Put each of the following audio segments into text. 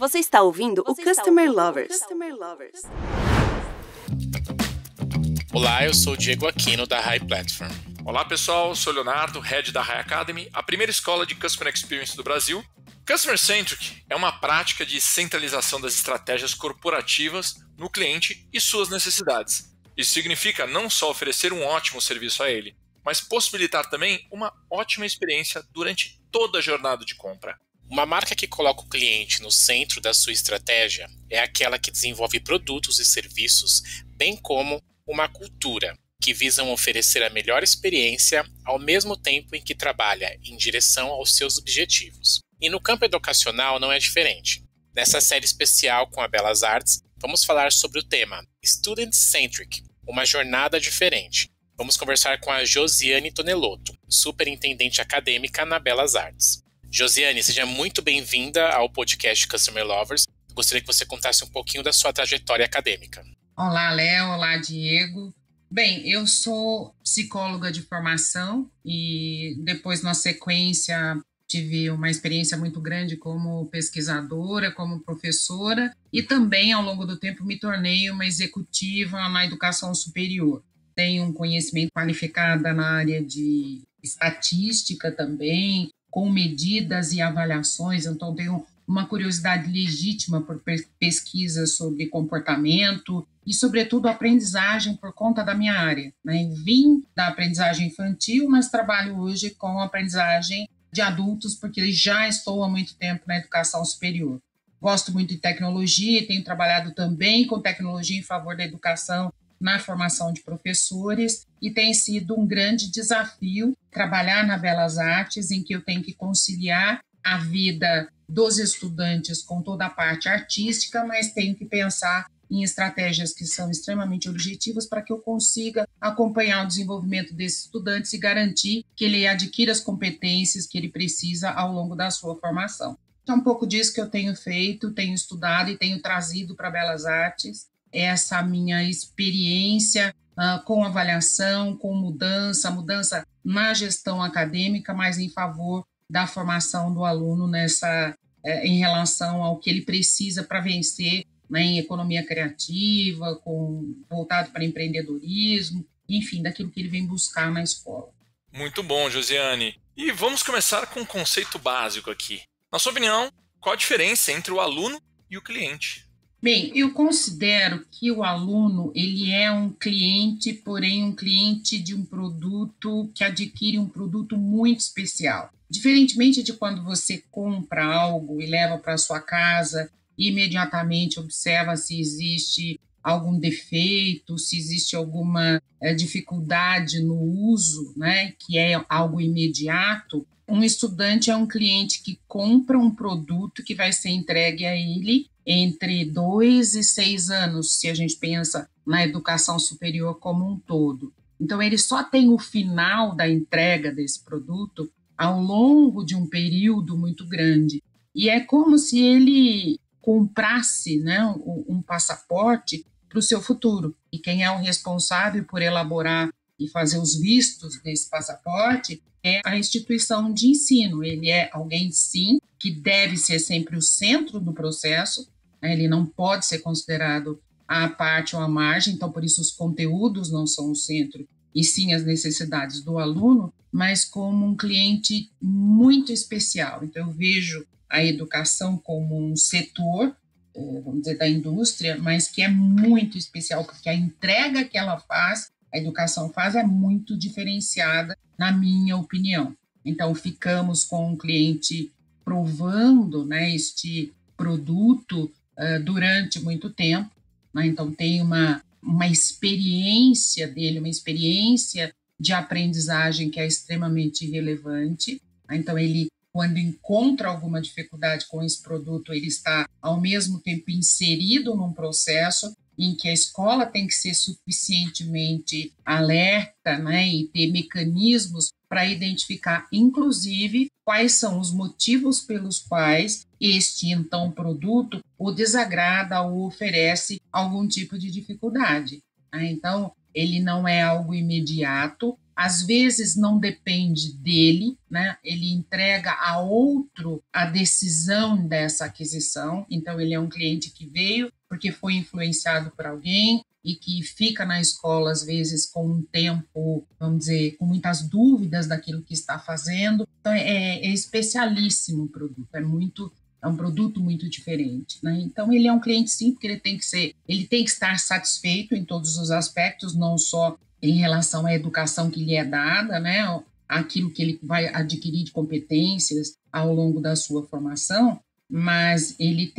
Você está ouvindo o Customer Lovers. Olá, eu sou o Diego Aquino da High Platform. Olá pessoal, eu sou o Leonardo, Head da High Academy, a primeira escola de Customer Experience do Brasil. Customer Centric é uma prática de centralização das estratégias corporativas no cliente e suas necessidades. Isso significa não só oferecer um ótimo serviço a ele, mas possibilitar também uma ótima experiência durante toda a jornada de compra. Uma marca que coloca o cliente no centro da sua estratégia é aquela que desenvolve produtos e serviços, bem como uma cultura que visam oferecer a melhor experiência ao mesmo tempo em que trabalha em direção aos seus objetivos. E no campo educacional não é diferente. Nessa série especial com a Belas Artes, vamos falar sobre o tema Student Centric, uma jornada diferente. Vamos conversar com a Josiane Tonelotto, superintendente acadêmica na Belas Artes. Josiane, seja muito bem-vinda ao podcast Customer Lovers. Gostaria que você contasse um pouquinho da sua trajetória acadêmica. Olá, Léo. Olá, Diego. Bem, eu sou psicóloga de formação e depois, na sequência, tive uma experiência muito grande como pesquisadora, como professora e também, ao longo do tempo, me tornei uma executiva na educação superior. Tenho um conhecimento qualificado na área de estatística também, com medidas e avaliações, então tenho uma curiosidade legítima por pesquisas sobre comportamento e, sobretudo, aprendizagem por conta da minha área, né? Vim da aprendizagem infantil, mas trabalho hoje com aprendizagem de adultos, porque já estou há muito tempo na educação superior. Gosto muito de tecnologia e tenho trabalhado também com tecnologia em favor da educação na formação de professores, e tem sido um grande desafio trabalhar na Belas Artes, em que eu tenho que conciliar a vida dos estudantes com toda a parte artística, mas tenho que pensar em estratégias que são extremamente objetivas para que eu consiga acompanhar o desenvolvimento desses estudantes e garantir que ele adquira as competências que ele precisa ao longo da sua formação. Então, um pouco disso que eu tenho feito, tenho estudado e tenho trazido para Belas Artes essa minha experiência com avaliação, com mudança na gestão acadêmica, mas em favor da formação do aluno em relação ao que ele precisa para vencer, né, em economia criativa, voltado para empreendedorismo, enfim, daquilo que ele vem buscar na escola. Muito bom, Josiane. E vamos começar com um conceito básico aqui. Na sua opinião, qual a diferença entre o aluno e o cliente? Bem, eu considero que o aluno ele é um cliente, porém um cliente de um produto que adquire um produto muito especial. Diferentemente de quando você compra algo e leva para sua casa e imediatamente observa se existe algum defeito, se existe alguma dificuldade no uso, né, que é algo imediato. Um estudante é um cliente que compra um produto que vai ser entregue a ele entre 2 e 6 anos, se a gente pensa na educação superior como um todo. Então, ele só tem o final da entrega desse produto ao longo de um período muito grande. E é como se ele comprasse, né, um passaporte para o seu futuro. E quem é o responsável por elaborar e fazer os vistos desse passaporte é a instituição de ensino. Ele é alguém, sim, que deve ser sempre o centro do processo, né? Ele não pode ser considerado à parte ou à margem, então, por isso, os conteúdos não são o centro, e sim as necessidades do aluno, mas como um cliente muito especial. Então, eu vejo a educação como um setor, vamos dizer, da indústria, mas que é muito especial, porque a entrega que ela faz, a educação faz, é muito diferenciada, na minha opinião. Então, ficamos com o cliente provando, né, este produto durante muito tempo, né? Então, tem uma experiência dele, uma experiência de aprendizagem que é extremamente relevante. Então, ele, quando encontra alguma dificuldade com esse produto, ele está, ao mesmo tempo, inserido num processo em que a escola tem que ser suficientemente alerta, né, e ter mecanismos para identificar, inclusive, quais são os motivos pelos quais este, então, produto o desagrada ou oferece algum tipo de dificuldade. Né? Então, ele não é algo imediato, às vezes não depende dele, né? Ele entrega a outro a decisão dessa aquisição. Então, ele é um cliente que veio porque foi influenciado por alguém e que fica na escola, às vezes, com um tempo, vamos dizer, com muitas dúvidas daquilo que está fazendo. Então, é especialíssimo o produto, é um produto muito diferente, né? Então, ele é um cliente, sim, porque ele tem que estar satisfeito em todos os aspectos, não só em relação à educação que lhe é dada, né? Aquilo que ele vai adquirir de competências ao longo da sua formação, mas ele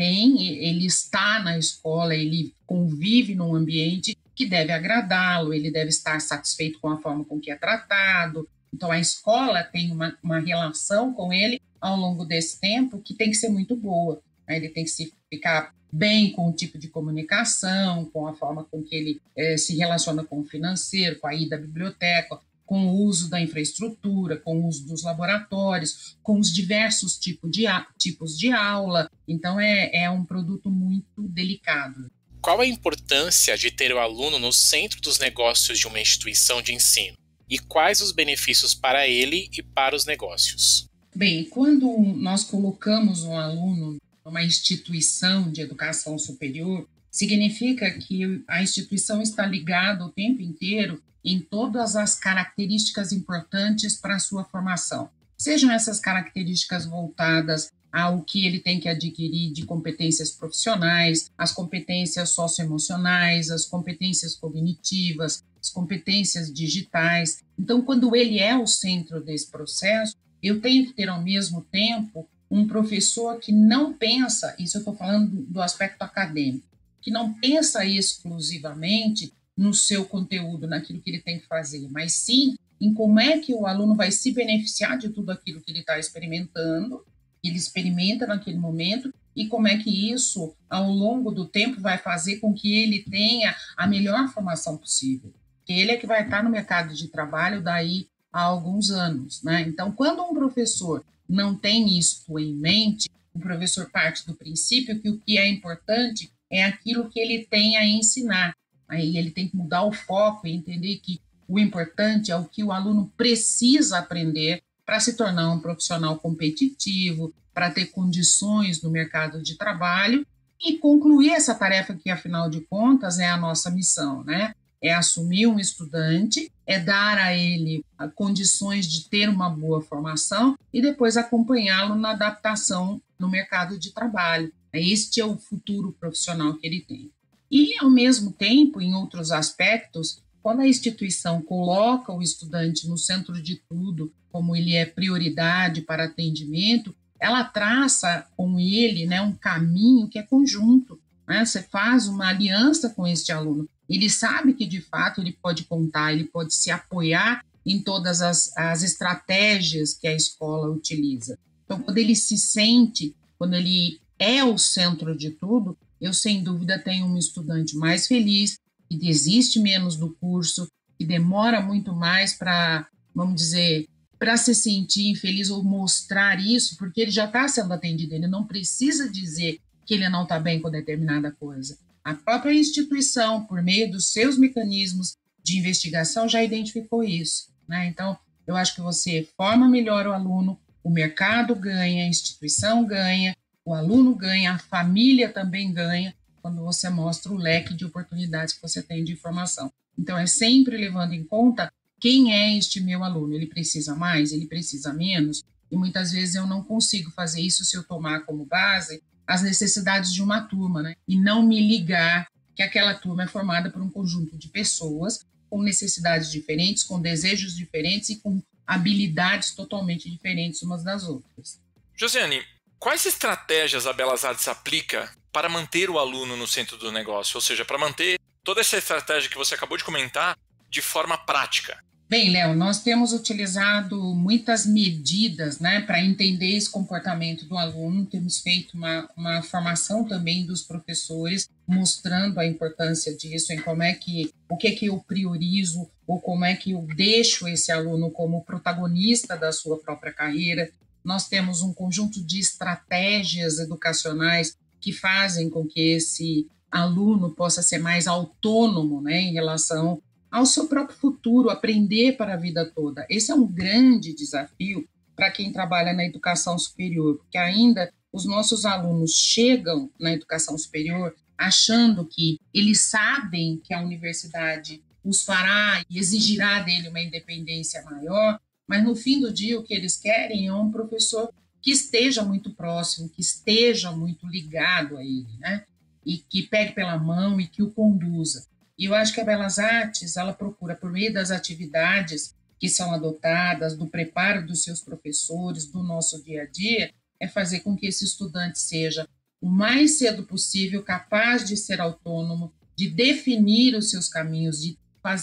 está na escola, ele convive num ambiente que deve agradá-lo, ele deve estar satisfeito com a forma com que é tratado. Então, a escola tem uma relação com ele ao longo desse tempo que tem que ser muito boa, né? Ele tem que ficar bem com o tipo de comunicação, com a forma com que ele se relaciona com o financeiro, com a ida à biblioteca, com o uso da infraestrutura, com o uso dos laboratórios, com os diversos tipos de aula. Então, é um produto muito delicado. Qual a importância de ter o aluno no centro dos negócios de uma instituição de ensino? E quais os benefícios para ele e para os negócios? Bem, quando nós colocamos um aluno numa instituição de educação superior, significa que a instituição está ligada o tempo inteiro em todas as características importantes para a sua formação. Sejam essas características voltadas ao que ele tem que adquirir de competências profissionais, as competências socioemocionais, as competências cognitivas, as competências digitais. Então, quando ele é o centro desse processo, eu tenho que ter, ao mesmo tempo, um professor que não pensa, isso eu estou falando do aspecto acadêmico, que não pensa exclusivamente no seu conteúdo, naquilo que ele tem que fazer, mas sim em como é que o aluno vai se beneficiar de tudo aquilo que ele está experimentando, que ele experimenta naquele momento, e como é que isso, ao longo do tempo, vai fazer com que ele tenha a melhor formação possível. Porque ele é que vai estar no mercado de trabalho daí a alguns anos, né? Então, quando um professor não tem isto em mente, o professor parte do princípio que o que é importante é aquilo que ele tem a ensinar. Aí ele tem que mudar o foco e entender que o importante é o que o aluno precisa aprender para se tornar um profissional competitivo, para ter condições no mercado de trabalho e concluir essa tarefa que, afinal de contas, é a nossa missão, né? É assumir um estudante, é dar a ele condições de ter uma boa formação e depois acompanhá-lo na adaptação no mercado de trabalho. Este é o futuro profissional que ele tem. E, ao mesmo tempo, em outros aspectos, quando a instituição coloca o estudante no centro de tudo, como ele é prioridade para atendimento, ela traça com ele, né, um caminho que é conjunto, né? Você faz uma aliança com este aluno. Ele sabe que, de fato, ele pode contar, ele pode se apoiar em todas as estratégias que a escola utiliza. Então, quando ele se sente, quando ele é o centro de tudo, eu, sem dúvida, tenho um estudante mais feliz, que desiste menos do curso, que demora muito mais para, vamos dizer, para se sentir infeliz ou mostrar isso, porque ele já está sendo atendido, ele não precisa dizer que ele não está bem com determinada coisa. A própria instituição, por meio dos seus mecanismos de investigação, já identificou isso, né? Então, eu acho que você forma melhor o aluno, o mercado ganha, a instituição ganha, o aluno ganha, a família também ganha, quando você mostra o leque de oportunidades que você tem de informação. Então, é sempre levando em conta quem é este meu aluno. Ele precisa mais, ele precisa menos, e muitas vezes eu não consigo fazer isso se eu tomar como base as necessidades de uma turma, né? E não me ligar que aquela turma é formada por um conjunto de pessoas com necessidades diferentes, com desejos diferentes e com habilidades totalmente diferentes umas das outras. Josiane, quais estratégias a Belas Artes aplica para manter o aluno no centro do negócio? Ou seja, para manter toda essa estratégia que você acabou de comentar de forma prática? Bem, Léo, nós temos utilizado muitas medidas, né, para entender esse comportamento do aluno. Temos feito uma formação também dos professores, mostrando a importância disso, em como é que, o que é que eu priorizo, ou como é que eu deixo esse aluno como protagonista da sua própria carreira. Nós temos um conjunto de estratégias educacionais que fazem com que esse aluno possa ser mais autônomo, né, em relação ao seu próprio futuro, aprender para a vida toda. Esse é um grande desafio para quem trabalha na educação superior, porque ainda os nossos alunos chegam na educação superior achando que eles sabem que a universidade os fará e exigirá dele uma independência maior, mas no fim do dia o que eles querem é um professor que esteja muito próximo, que esteja muito ligado a ele, né? E que pegue pela mão e que o conduza. E eu acho que a Belas Artes, ela procura, por meio das atividades que são adotadas, do preparo dos seus professores, do nosso dia a dia, é fazer com que esse estudante seja o mais cedo possível capaz de ser autônomo, de definir os seus caminhos, de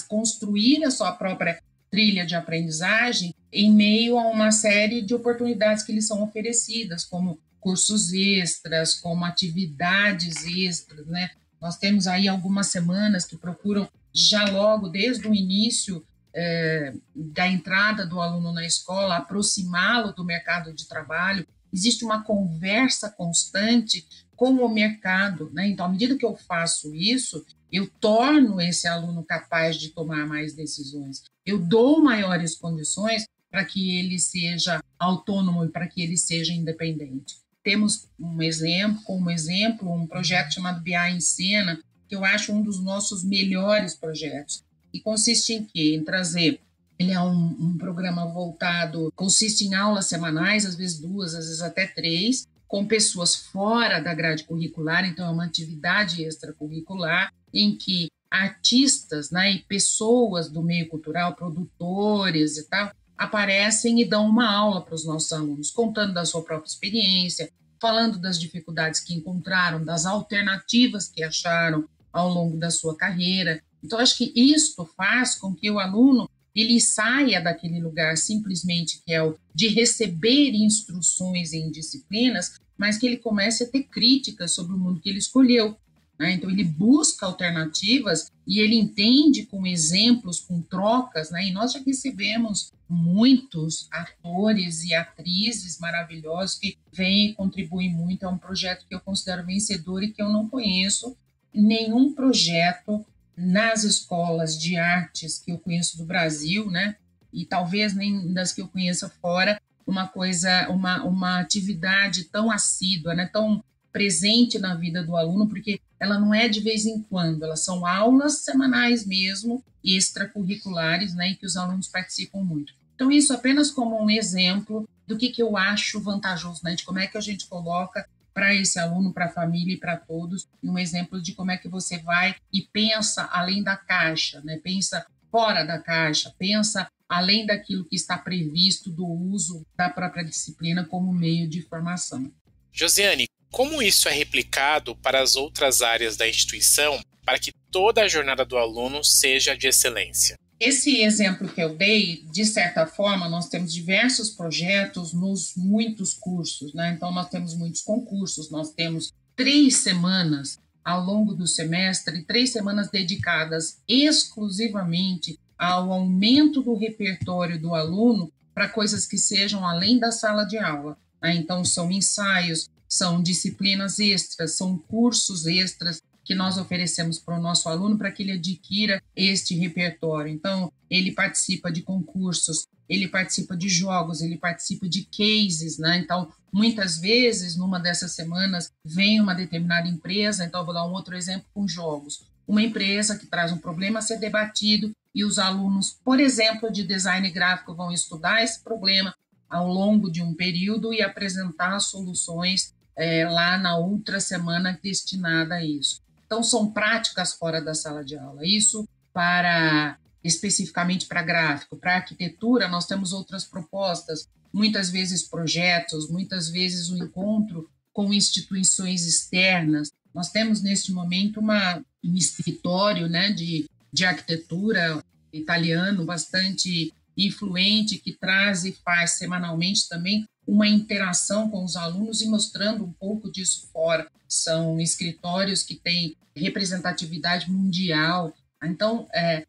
construir a sua própria trilha de aprendizagem em meio a uma série de oportunidades que lhes são oferecidas, como cursos extras, como atividades extras, né? Nós temos aí algumas semanas que procuram, já logo desde o início da entrada do aluno na escola, aproximá-lo do mercado de trabalho. Existe uma conversa constante com o mercado, né? Então, à medida que eu faço isso, eu torno esse aluno capaz de tomar mais decisões. Eu dou maiores condições para que ele seja autônomo e para que ele seja independente. Temos como exemplo, um projeto chamado BI em Cena, que eu acho um dos nossos melhores projetos, e consiste em quê? Em trazer, ele é um programa voltado, consiste em aulas semanais, às vezes 2, às vezes até 3, com pessoas fora da grade curricular, então é uma atividade extracurricular, em que artistas, né, e pessoas do meio cultural, produtores e tal, aparecem e dão uma aula para os nossos alunos, contando da sua própria experiência, falando das dificuldades que encontraram, das alternativas que acharam ao longo da sua carreira. Então, acho que isto faz com que o aluno ele saia daquele lugar simplesmente que é o de receber instruções em disciplinas, mas que ele comece a ter críticas sobre o mundo que ele escolheu. Né? Então, ele busca alternativas e ele entende com exemplos, com trocas, né? E nós já recebemos muitos atores e atrizes maravilhosos que vêm e contribuem muito. É um projeto que eu considero vencedor e que eu não conheço nenhum projeto nas escolas de artes que eu conheço do Brasil, né? E talvez nem das que eu conheça fora, uma atividade tão assídua, né? Tão presente na vida do aluno, porque ela não é de vez em quando, elas são aulas semanais mesmo, extracurriculares, né? E que os alunos participam muito. Então, isso apenas como um exemplo do que eu acho vantajoso, né? De como é que a gente coloca para esse aluno, para a família e para todos, e um exemplo de como é que você vai e pensa além da caixa, né? Pensa fora da caixa, pensa além daquilo que está previsto do uso da própria disciplina como meio de formação. Josiane, como isso é replicado para as outras áreas da instituição para que toda a jornada do aluno seja de excelência? Esse exemplo que eu dei, de certa forma, nós temos diversos projetos nos muitos cursos, né? Então, nós temos muitos concursos, nós temos 3 semanas ao longo do semestre, 3 semanas dedicadas exclusivamente ao aumento do repertório do aluno para coisas que sejam além da sala de aula, né? Então, são ensaios, são disciplinas extras, são cursos extras que nós oferecemos para o nosso aluno para que ele adquira este repertório. Então, ele participa de concursos, ele participa de jogos, ele participa de cases, né? Então, muitas vezes, numa dessas semanas, vem uma determinada empresa, então, vou dar um outro exemplo com jogos. Uma empresa que traz um problema a ser debatido e os alunos, por exemplo, de design gráfico, vão estudar esse problema ao longo de um período e apresentar soluções lá na outra semana destinada a isso. Então, são práticas fora da sala de aula. Isso especificamente para gráfico. Para arquitetura, nós temos outras propostas, muitas vezes projetos, muitas vezes o encontro com instituições externas. Nós temos, neste momento, um escritório, né, de arquitetura italiano bastante influente, que traz e faz semanalmente também uma interação com os alunos e mostrando um pouco disso fora. São escritórios que têm representatividade mundial. Então,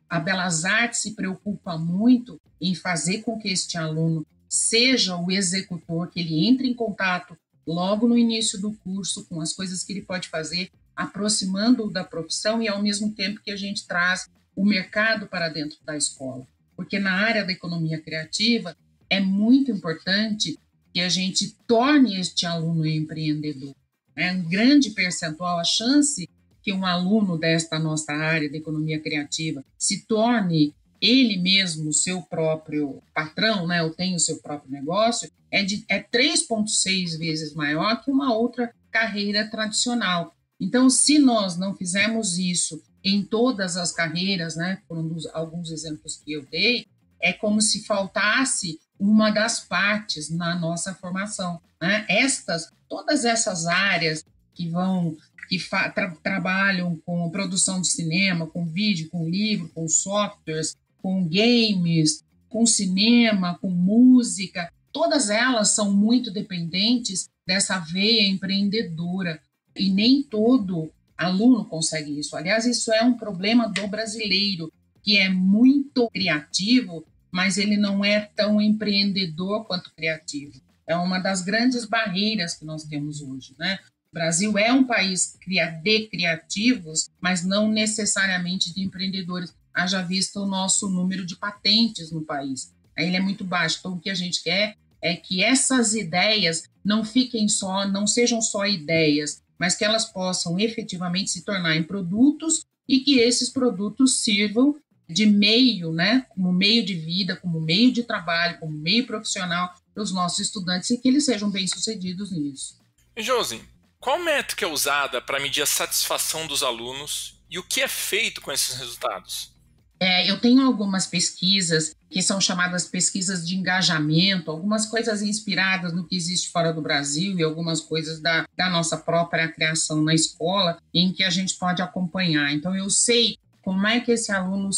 a Belas Artes se preocupa muito em fazer com que este aluno seja o executor, que ele entre em contato logo no início do curso com as coisas que ele pode fazer, aproximando-o da profissão e, ao mesmo tempo, que a gente traz o mercado para dentro da escola. Porque na área da economia criativa é muito importante que a gente torne este aluno empreendedor. É um grande percentual, a chance que um aluno desta nossa área da economia criativa se torne ele mesmo o seu próprio patrão, né, ou tem o seu próprio negócio, é 3,6 vezes maior que uma outra carreira tradicional. Então, se nós não fizermos isso em todas as carreiras, né, foram alguns exemplos que eu dei, é como se faltasse uma das partes na nossa formação, né? Todas essas áreas que trabalham com produção de cinema, com vídeo, com livro, com softwares, com games, com cinema, com música, todas elas são muito dependentes dessa veia empreendedora e nem todo aluno consegue isso. Aliás, isso é um problema do brasileiro, que é muito criativo, mas ele não é tão empreendedor quanto criativo. É uma das grandes barreiras que nós temos hoje, né? O Brasil é um país de criativos, mas não necessariamente de empreendedores. Haja visto o nosso número de patentes no país. Ele é muito baixo. Então, o que a gente quer é que essas ideias não sejam só ideias, mas que elas possam efetivamente se tornar em produtos e que esses produtos sirvam de meio, né, como meio de vida, como meio de trabalho, como meio profissional para os nossos estudantes e que eles sejam bem-sucedidos nisso. Josi, qual métrica é usada para medir a satisfação dos alunos e o que é feito com esses resultados? Eu tenho algumas pesquisas que são chamadas pesquisas de engajamento, algumas coisas inspiradas no que existe fora do Brasil e algumas coisas da nossa própria criação na escola, em que a gente pode acompanhar. Então, eu sei como é que esse aluno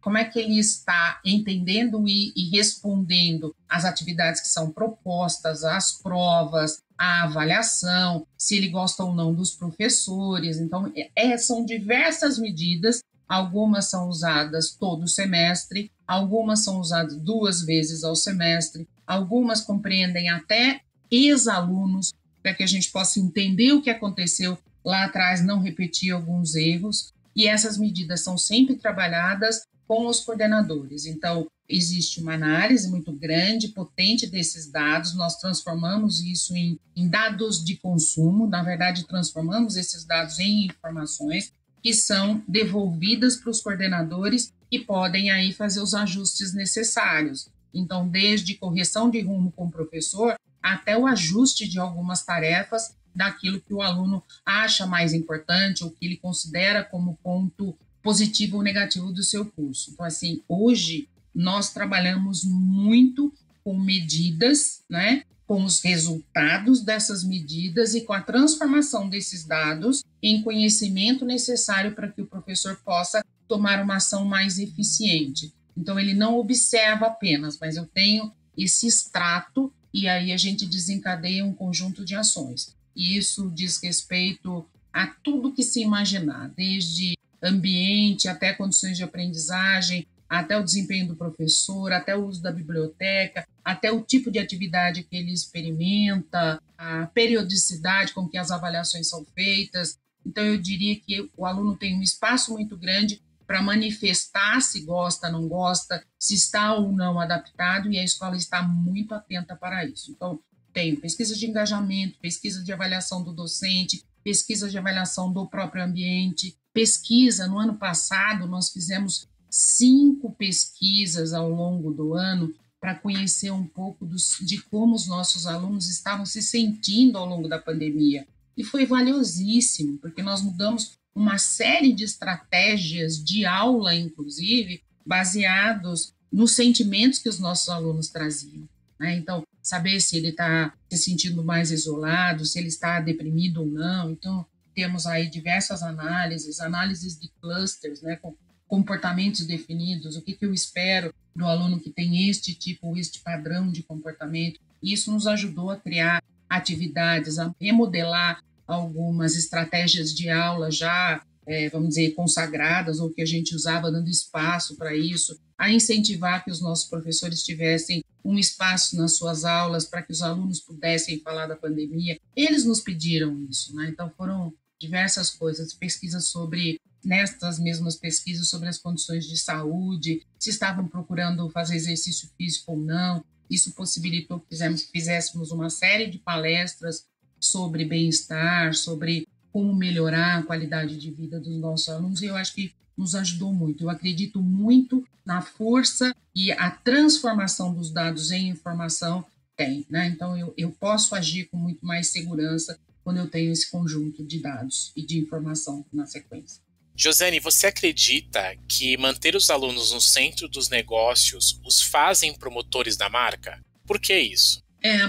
como é que ele está entendendo e respondendo às atividades que são propostas, às provas, à avaliação, se ele gosta ou não dos professores. Então, são diversas medidas. Algumas são usadas todo semestre, algumas são usadas 2 vezes ao semestre, algumas compreendem até ex-alunos, para que a gente possa entender o que aconteceu lá atrás, não repetir alguns erros, e essas medidas são sempre trabalhadas com os coordenadores. Então, existe uma análise muito grande, potente desses dados, nós transformamos isso em dados de consumo, na verdade, transformamos esses dados em informações, que são devolvidas para os coordenadores e podem aí fazer os ajustes necessários. Então, desde correção de rumo com o professor até o ajuste de algumas tarefas daquilo que o aluno acha mais importante ou que ele considera como ponto positivo ou negativo do seu curso. Então, assim, hoje nós trabalhamos muito com medidas, né? Com os resultados dessas medidas e com a transformação desses dados em conhecimento necessário para que o professor possa tomar uma ação mais eficiente. Então, ele não observa apenas, mas eu tenho esse extrato e aí a gente desencadeia um conjunto de ações. E isso diz respeito a tudo que se imaginar, desde ambiente até condições de aprendizagem, até o desempenho do professor, até o uso da biblioteca, até o tipo de atividade que ele experimenta, a periodicidade com que as avaliações são feitas. Então, eu diria que o aluno tem um espaço muito grande para manifestar se gosta, não gosta, se está ou não adaptado, e a escola está muito atenta para isso. Então, tenho pesquisa de engajamento, pesquisa de avaliação do docente, pesquisa de avaliação do próprio ambiente, pesquisa. No ano passado, nós fizemos 5 pesquisas ao longo do ano para conhecer um pouco de como os nossos alunos estavam se sentindo ao longo da pandemia. E foi valiosíssimo, porque nós mudamos uma série de estratégias de aula, inclusive, baseados nos sentimentos que os nossos alunos traziam, né? Então, saber se ele está se sentindo mais isolado, se ele está deprimido ou não. Então, temos aí diversas análises de clusters, né, com comportamentos definidos, o que eu espero do aluno que tem este tipo ou este padrão de comportamento. Isso nos ajudou a criar atividades, a remodelar algumas estratégias de aula já, vamos dizer, consagradas, ou que a gente usava dando espaço para isso, a incentivar que os nossos professores tivessem um espaço nas suas aulas para que os alunos pudessem falar da pandemia. Eles nos pediram isso, né? Então foram diversas coisas, pesquisas sobre nestas mesmas pesquisas sobre as condições de saúde, se estavam procurando fazer exercício físico ou não. Isso possibilitou que fizéssemos uma série de palestras sobre bem-estar, sobre como melhorar a qualidade de vida dos nossos alunos, e eu acho que nos ajudou muito. Eu acredito muito na força e a transformação dos dados em informação tem, né? Então, eu posso agir com muito mais segurança quando eu tenho esse conjunto de dados e de informação na sequência. Josiane, você acredita que manter os alunos no centro dos negócios os fazem promotores da marca? Por que isso?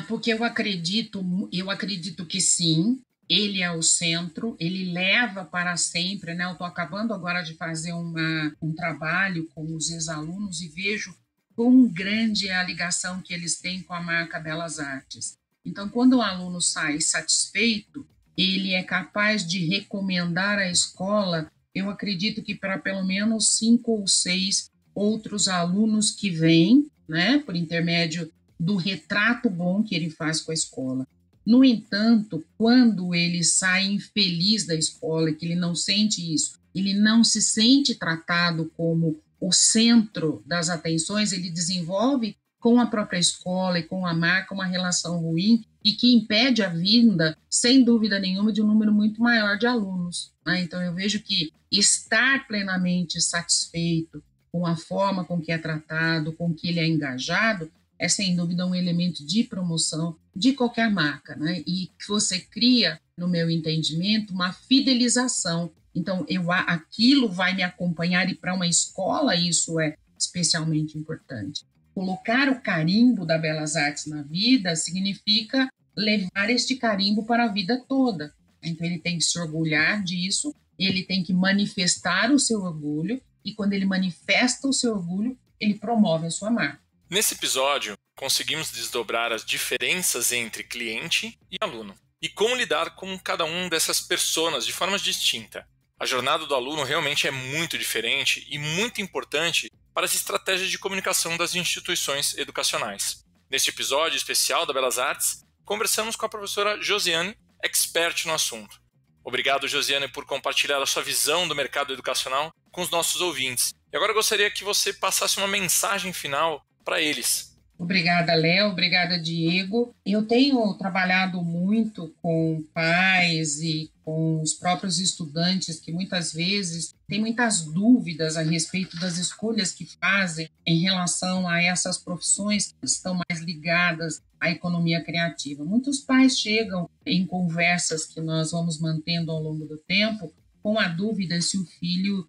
Porque eu acredito que sim, ele é o centro, ele leva para sempre, né? Eu estou acabando agora de fazer um trabalho com os ex-alunos e vejo quão grande é a ligação que eles têm com a marca Belas Artes. Então, quando o aluno sai satisfeito, ele é capaz de recomendar a escola, eu acredito que para pelo menos 5 ou 6 outros alunos que vêm, né, por intermédio do retrato bom que ele faz com a escola. No entanto, quando ele sai infeliz da escola, que ele não sente isso, ele não se sente tratado como o centro das atenções, ele desenvolve com a própria escola e com a marca uma relação ruim e que impede a vinda, sem dúvida nenhuma, de um número muito maior de alunos, né? Então, eu vejo que estar plenamente satisfeito com a forma com que é tratado, com que ele é engajado, é sem dúvida um elemento de promoção de qualquer marca, né? E que você cria, no meu entendimento, uma fidelização. Então, aquilo vai me acompanhar, e para uma escola isso é especialmente importante. Colocar o carimbo da Belas Artes na vida significa levar este carimbo para a vida toda. Então, ele tem que se orgulhar disso, ele tem que manifestar o seu orgulho, e quando ele manifesta o seu orgulho, ele promove a sua marca. Nesse episódio, conseguimos desdobrar as diferenças entre cliente e aluno e como lidar com cada um dessas personas de forma distinta. A jornada do aluno realmente é muito diferente e muito importante para as estratégias de comunicação das instituições educacionais. Neste episódio especial da Belas Artes, conversamos com a professora Josiane, expert no assunto. Obrigado, Josiane, por compartilhar a sua visão do mercado educacional com os nossos ouvintes. E agora eu gostaria que você passasse uma mensagem final para eles. Obrigada, Léo. Obrigada, Diego. Eu tenho trabalhado muito com pais e com os próprios estudantes que muitas vezes têm muitas dúvidas a respeito das escolhas que fazem em relação a essas profissões que estão mais ligadas à economia criativa. Muitos pais chegam em conversas que nós vamos mantendo ao longo do tempo com a dúvida se o filho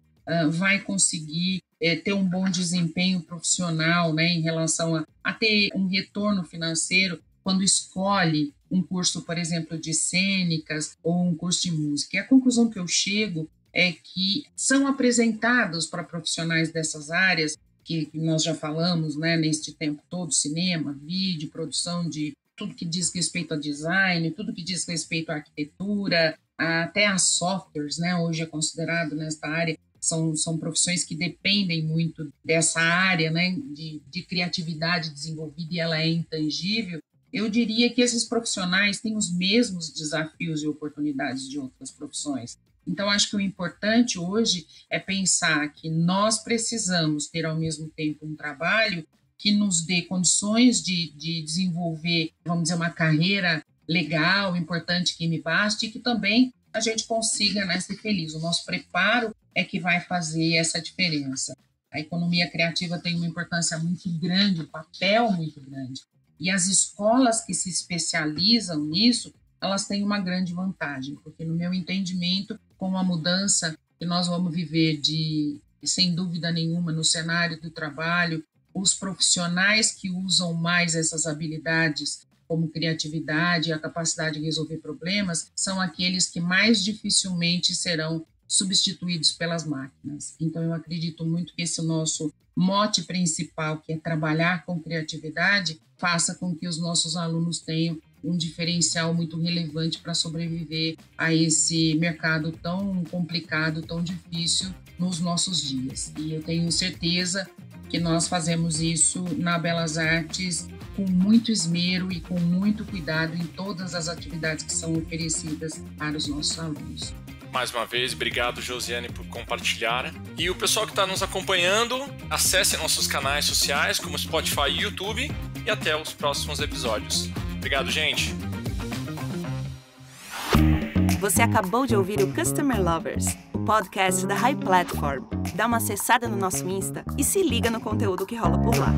vai conseguir ter um bom desempenho profissional, né, em relação a ter um retorno financeiro quando escolhe um curso, por exemplo, de cênicas ou um curso de música. E a conclusão que eu chego é que são apresentados para profissionais dessas áreas, que nós já falamos, né, neste tempo todo, cinema, vídeo, produção de tudo que diz respeito a design, tudo que diz respeito à arquitetura, até a softwares, né, hoje é considerado nesta área. São profissões que dependem muito dessa área, né, de criatividade desenvolvida, e ela é intangível. Eu diria que esses profissionais têm os mesmos desafios e oportunidades de outras profissões. Então, acho que o importante hoje é pensar que nós precisamos ter, ao mesmo tempo, um trabalho que nos dê condições de desenvolver, vamos dizer, uma carreira legal, importante, que me baste, e que também a gente consiga, né, ser feliz. O nosso preparo é que vai fazer essa diferença. A economia criativa tem uma importância muito grande, um papel muito grande. E as escolas que se especializam nisso, elas têm uma grande vantagem, porque, no meu entendimento, com a mudança que nós vamos viver sem dúvida nenhuma, no cenário do trabalho, os profissionais que usam mais essas habilidades, como criatividade e a capacidade de resolver problemas, são aqueles que mais dificilmente serão substituídos pelas máquinas. Então, eu acredito muito que esse nosso mote principal, que é trabalhar com criatividade, faça com que os nossos alunos tenham um diferencial muito relevante para sobreviver a esse mercado tão complicado, tão difícil nos nossos dias. E eu tenho certeza que nós fazemos isso na Belas Artes com muito esmero e com muito cuidado em todas as atividades que são oferecidas para os nossos alunos. Mais uma vez, obrigado, Josiane, por compartilhar. E o pessoal que está nos acompanhando, acesse nossos canais sociais, como Spotify e YouTube, e até os próximos episódios. Obrigado, gente! Você acabou de ouvir o Customer Lovers, o podcast da High Platform. Dá uma acessada no nosso Insta e se liga no conteúdo que rola por lá.